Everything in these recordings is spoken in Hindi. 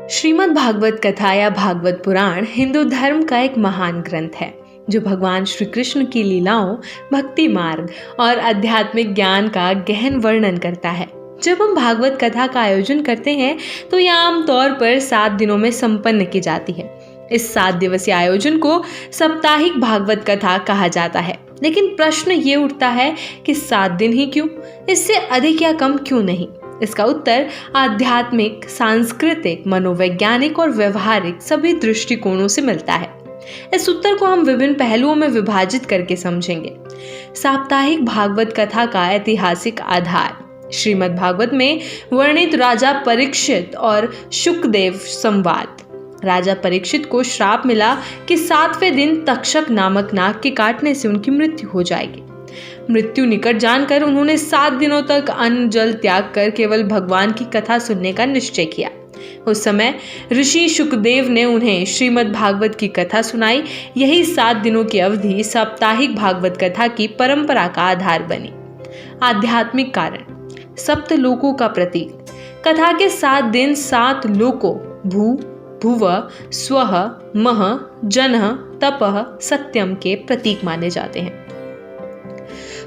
श्रीमद् भागवत कथा या भागवत पुराण हिंदू धर्म का एक महान ग्रंथ है जो भगवान श्री कृष्ण की लीलाओं, भक्ति मार्ग और आध्यात्मिक ज्ञान का गहन वर्णन करता है। जब हम भागवत कथा का आयोजन करते हैं तो यह आमतौर पर 7 दिनों में संपन्न की जाती है। इस 7 दिवसीय आयोजन को साप्ताहिक भागवत कथा कहा जाता है। लेकिन प्रश्न ये उठता है कि 7 दिन ही क्यों, इससे अधिक या कम क्यों नहीं? इसका उत्तर आध्यात्मिक, सांस्कृतिक, मनोवैज्ञानिक और व्यवहारिक सभी दृष्टिकोणों से मिलता है। इस उत्तर को हम विभिन्न पहलुओं में विभाजित करके समझेंगे। साप्ताहिक भागवत कथा का ऐतिहासिक आधार। श्रीमद् भागवत में वर्णित राजा परीक्षित और शुकदेव संवाद। राजा परीक्षित को श्राप मिला कि 7वें दिन तक्षक नामक नाग के काटने से उनकी मृत्यु हो जाएगी। मृत्यु निकट जानकर उन्होंने 7 दिनों तक अन्न जल त्याग कर केवल भगवान की कथा सुनने का निश्चय किया। उस समय ऋषि शुकदेव ने उन्हें श्रीमद् भागवत की कथा सुनाई। यही 7 दिनों की अवधि साप्ताहिक भागवत कथा की परंपरा का आधार बनी। आध्यात्मिक कारण। 7 लोकों का प्रतीक। कथा के 7 दिन 7 लोकों भू, भुव, स्वः, मह, जनः, तपः, सत्यम के प्रतीक माने जाते हैं।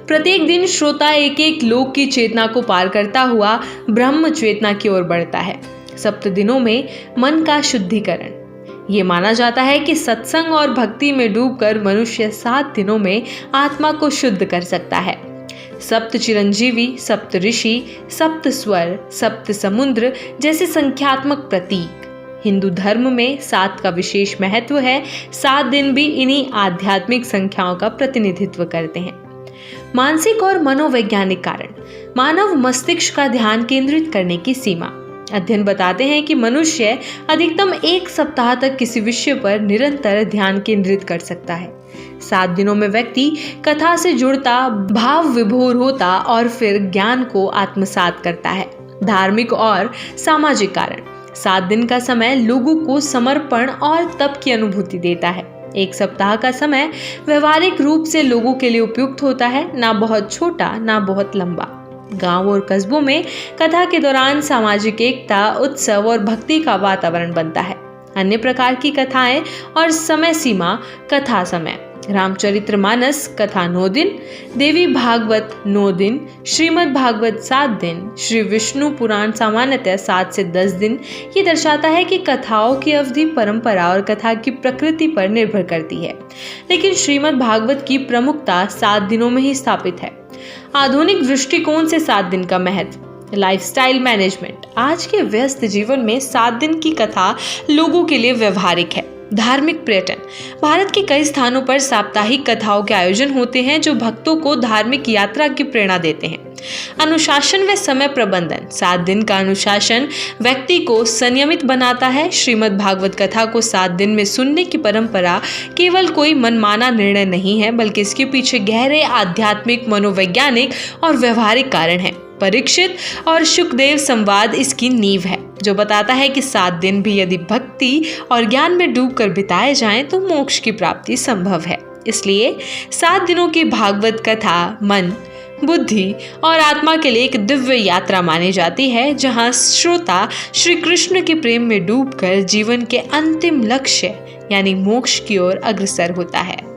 प्रत्येक दिन श्रोता एक एक लोक की चेतना को पार करता हुआ ब्रह्म चेतना की ओर बढ़ता है। 7 दिनों में मन का शुद्धिकरण। ये माना जाता है कि सत्संग और भक्ति में डूबकर मनुष्य 7 दिनों में आत्मा को शुद्ध कर सकता है। 7 चिरंजीवी, 7 ऋषि, 7 स्वर, 7 समुद्र जैसे संख्यात्मक प्रतीक। हिंदू धर्म में 7 का विशेष महत्व है। 7 दिन भी इन्हीं आध्यात्मिक संख्याओं का प्रतिनिधित्व करते हैं। मानसिक और मनोवैज्ञानिक कारण। मानव मस्तिष्क का ध्यान केंद्रित करने की सीमा। अध्ययन बताते हैं कि मनुष्य अधिकतम 1 सप्ताह तक किसी विषय पर निरंतर ध्यान केंद्रित कर सकता है। 7 दिनों में व्यक्ति कथा से जुड़ता, भाव विभोर होता और फिर ज्ञान को आत्मसात करता है। धार्मिक और सामाजिक कारण। 7 दिन का समय लोगों को समर्पण और तप की अनुभूति देता है। 1 सप्ताह का समय व्यवहारिक रूप से लोगों के लिए उपयुक्त होता है, ना बहुत छोटा ना बहुत लंबा। गांव और कस्बों में कथा के दौरान सामाजिक एकता, उत्सव और भक्ति का वातावरण बनता है। अन्य प्रकार की कथाएं और समय सीमा। कथा समय। रामचरितमानस कथा 9 दिन, देवी भागवत 9 दिन, श्रीमद् भागवत 7 दिन, श्री विष्णु पुराण सामान्यतः 7 से 10 दिन। ये दर्शाता है कि कथाओं की अवधि परंपरा और कथा की प्रकृति पर निर्भर करती है, लेकिन श्रीमद् भागवत की प्रमुखता 7 दिनों में ही स्थापित है। आधुनिक दृष्टिकोण से 7 दिन का महत्व। Lifestyle management. आज के व्यस्त जीवन में 7 दिन की कथा लोगों के लिए व्यवहारिक है। धार्मिक पर्यटन। भारत के कई स्थानों पर साप्ताहिक कथाओं के आयोजन होते हैं जो भक्तों को धार्मिक यात्रा की प्रेरणा देते हैं। अनुशासन व समय प्रबंधन। 7 दिन का अनुशासन व्यक्ति को संयमित बनाता है। श्रीमद् भागवत कथा को 7 दिन में सुनने की परंपरा केवल कोई मनमाना निर्णय नहीं है, बल्कि इसके पीछे गहरे आध्यात्मिक, मनोवैज्ञानिक और व्यवहारिक कारण है। परीक्षित और शुकदेव संवाद इसकी नींव है, जो बताता है कि 7 दिन भी यदि भक्ति और ज्ञान में डूबकर बिताए जाएं तो मोक्ष की प्राप्ति संभव है। इसलिए 7 दिनों की भागवत कथा मन, बुद्धि और आत्मा के लिए एक दिव्य यात्रा मानी जाती है, जहां श्रोता श्री कृष्ण के प्रेम में डूबकर जीवन के अंतिम लक्ष्य यानी मोक्ष की ओर अग्रसर होता है।